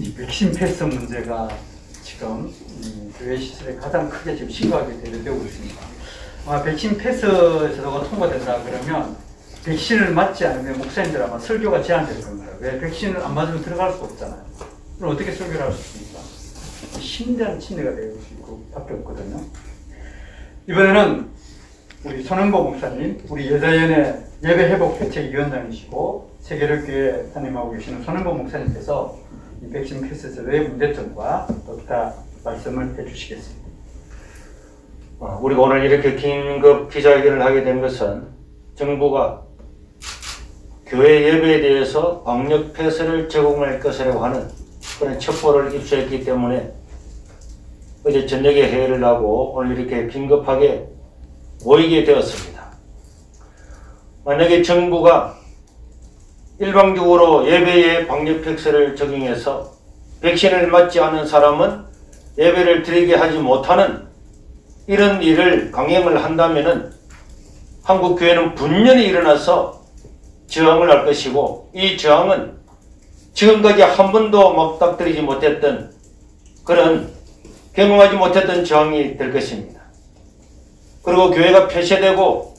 이 백신 패스 문제가 지금 교회 시설에 가장 크게 지금 심각하게 대두되고 있습니다. 백신 패스 제도가 통과된다 그러면 백신을 맞지 않으면 목사님들 아마 설교가 제한될 겁니다. 왜? 백신을 안 맞으면 들어갈 수 없잖아요. 그럼 어떻게 설교를 할 수 있습니까? 심대한 침해가 될 수 있고 밖에 없거든요. 이번에는 우리 손은보 목사님, 우리 여자연의 예배회복대책위원장이시고 세계력교회 담임하고 계시는 손은보 목사님께서 이 백신 패스 제도의 문제점과 또 기타 말씀을 해주시겠습니다. 우리가 오늘 이렇게 긴급 기자회견을 하게 된 것은 정부가 교회 예배에 대해서 방역 패스를 제공할 것이라고 하는 그런 첩보를 입수했기 때문에 어제 저녁에 회의를 하고 오늘 이렇게 긴급하게 모이게 되었습니다. 만약에 정부가 일방적으로 예배에 방역 패스를 적용해서 백신을 맞지 않은 사람은 예배를 드리게 하지 못하는 이런 일을 강행을 한다면 한국 교회는 분연히 일어나서 저항을 할 것이고, 이 저항은 지금까지 한 번도 맞닥뜨리지 못했던 그런 경험하지 못했던 저항이 될 것입니다. 그리고 교회가 폐쇄되고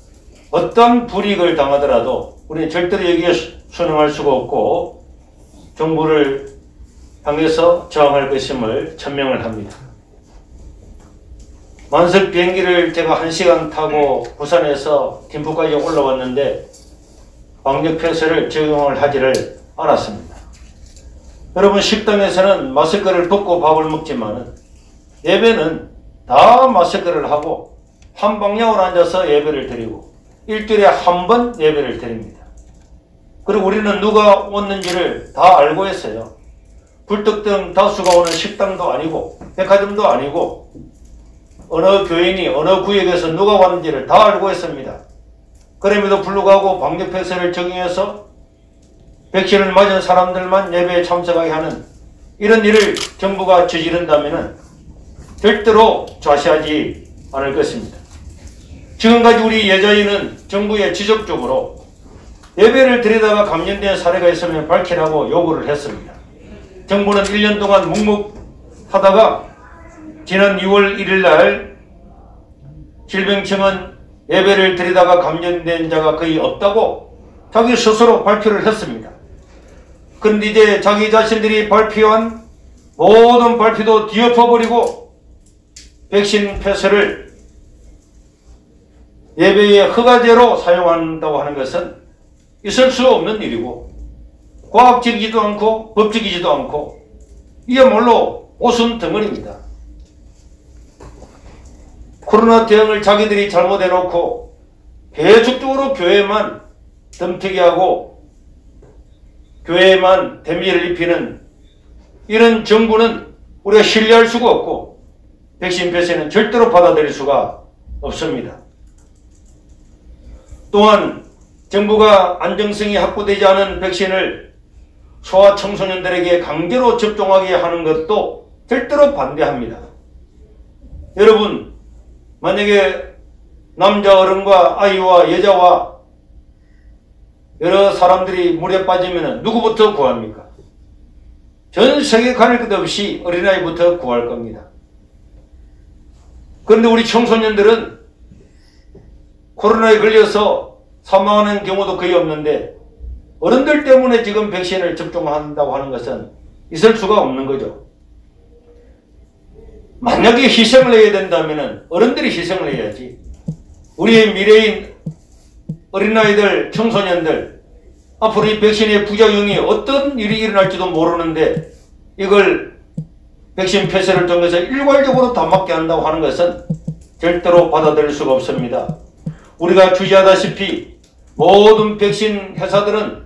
어떤 불이익을 당하더라도 우리는 절대로 여기에 순응할 수가 없고 정부를 향해서 저항할 것임을 천명을 합니다. 만석 비행기를 제가 1시간 타고 부산에서 김포까지 올라왔는데 방역 패스를 적용을 하지를 않았습니다. 여러분, 식당에서는 마스크를 벗고 밥을 먹지만 예배는 다 마스크를 하고 한 방향으로 앉아서 예배를 드리고 일주일에 한 번 예배를 드립니다. 그리고 우리는 누가 왔는지를 다 알고 있어요. 불특정 다수가 오는 식당도 아니고 백화점도 아니고 어느 교인이 어느 구역에서 누가 왔는지를 다 알고 있습니다. 그럼에도 불구하고 방역 패스를 적용해서 백신을 맞은 사람들만 예배에 참석하게 하는 이런 일을 정부가 저지른다면 절대로 좌시하지 않을 것입니다. 지금까지 우리 여자인은 정부에 지속적으로 예배를 드리다가 감염된 사례가 있으면 밝히라고 요구를 했습니다. 정부는 1년 동안 묵묵하다가 지난 6월 1일 날 질병청은 예배를 드리다가 감염된 자가 거의 없다고 자기 스스로 발표를 했습니다. 그런데 이제 자기 자신들이 발표한 모든 발표도 뒤엎어버리고 백신 패스를 예배의 허가제로 사용한다고 하는 것은 있을 수 없는 일이고 과학적이지도 않고 법적이지도 않고 이야말로 오순 덩어리입니다. 코로나 대응을 자기들이 잘못해놓고 계속적으로 교회만 덤태게 하고 교회에만 데미지를 입히는 이런 정부는 우리가 신뢰할 수가 없고 백신 패스는 절대로 받아들일 수가 없습니다. 또한 정부가 안정성이 확보되지 않은 백신을 소아 청소년들에게 강제로 접종하게 하는 것도 절대로 반대합니다. 여러분, 만약에 남자 어른과 아이와 여자와 여러 사람들이 물에 빠지면 누구부터 구합니까? 전 세계 가릴 것 없이 어린아이부터 구할 겁니다. 그런데 우리 청소년들은 코로나에 걸려서 사망하는 경우도 거의 없는데 어른들 때문에 지금 백신을 접종한다고 하는 것은 있을 수가 없는 거죠. 만약에 희생을 해야 된다면 어른들이 희생을 해야지. 우리의 미래인 어린아이들, 청소년들, 앞으로 이 백신의 부작용이 어떤 일이 일어날지도 모르는데 이걸 백신 패스를 통해서 일괄적으로 다 맞게 한다고 하는 것은 절대로 받아들일 수가 없습니다. 우리가 주지하다시피 모든 백신 회사들은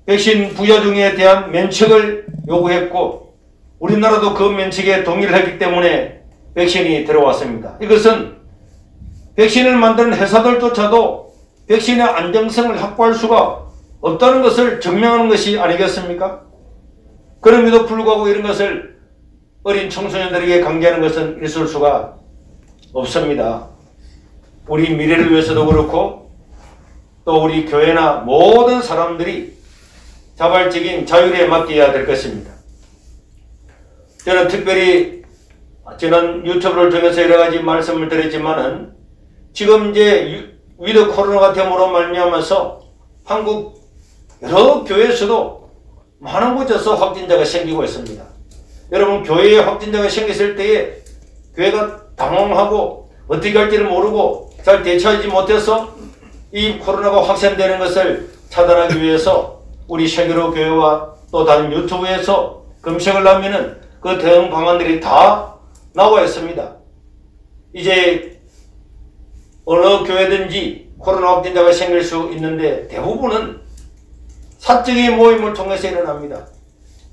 백신 부작용에 대한 면책을 요구했고 우리나라도 그 면책에 동의를 했기 때문에 백신이 들어왔습니다. 이것은 백신을 만드는 회사들조차도 백신의 안정성을 확보할 수가 없다는 것을 증명하는 것이 아니겠습니까? 그럼에도 불구하고 이런 것을 어린 청소년들에게 강제하는 것은 있을 수가 없습니다. 우리 미래를 위해서도 그렇고 또 우리 교회나 모든 사람들이 자발적인 자율에 맡겨야 될 것입니다. 저는 특별히 저는 유튜브를 통해서 여러 가지 말씀을 드렸지만은 지금 이제 위드 코로나가 됨으로 말미암아서 한국 여러 교회에서도 많은 곳에서 확진자가 생기고 있습니다. 여러분, 교회에 확진자가 생겼을 때에 교회가 당황하고 어떻게 할지를 모르고 잘 대처하지 못해서 이 코로나가 확산되는 것을 차단하기 위해서 우리 세계로 교회와 또 다른 유튜브에서 검색을 하면은 그 대응 방안들이 다 나와 있습니다. 이제 어느 교회든지 코로나 확진자가 생길 수 있는데 대부분은 사적인 모임을 통해서 일어납니다.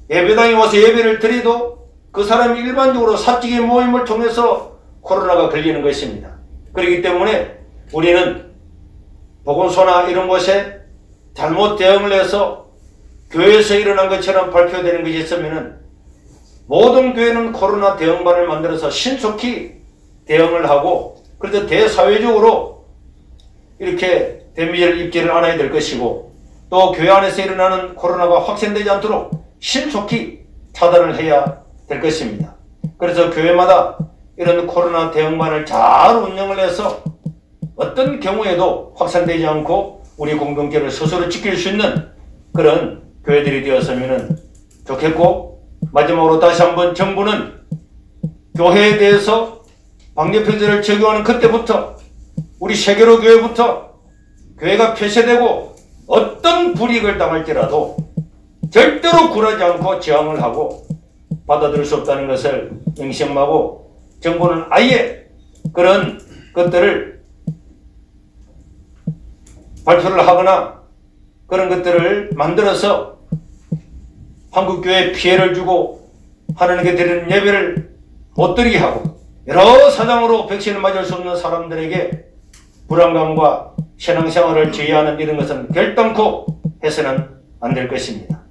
예배당에 와서 예배를 드려도 그 사람이 일반적으로 사적인 모임을 통해서 코로나가 걸리는 것입니다. 그렇기 때문에 우리는 보건소나 이런 곳에 잘못 대응을 해서 교회에서 일어난 것처럼 발표되는 것이 있으면은 모든 교회는 코로나 대응반을 만들어서 신속히 대응을 하고 그래서 대사회적으로 이렇게 데미지를 입지를 않아야 될 것이고 또 교회 안에서 일어나는 코로나가 확산되지 않도록 신속히 차단을 해야 될 것입니다. 그래서 교회마다 이런 코로나 대응반을 잘 운영을 해서 어떤 경우에도 확산되지 않고 우리 공동체를 스스로 지킬 수 있는 그런 교회들이 되었으면 좋겠고, 마지막으로 다시 한번 정부는 교회에 대해서 방역표제를 적용하는 그때부터 우리 세계로 교회부터 교회가 폐쇄되고 어떤 불이익을 당할지라도 절대로 굴하지 않고 저항을 하고 받아들일 수 없다는 것을 명심하고 정부는 아예 그런 것들을 발표를 하거나 그런 것들을 만들어서 한국교회에 피해를 주고 하나님께 드리는 예배를 못 드리게 하고 여러 사정으로 백신을 맞을 수 없는 사람들에게 불안감과 신앙생활을 지휘하는 이런 것은 결단코 해서는 안 될 것입니다.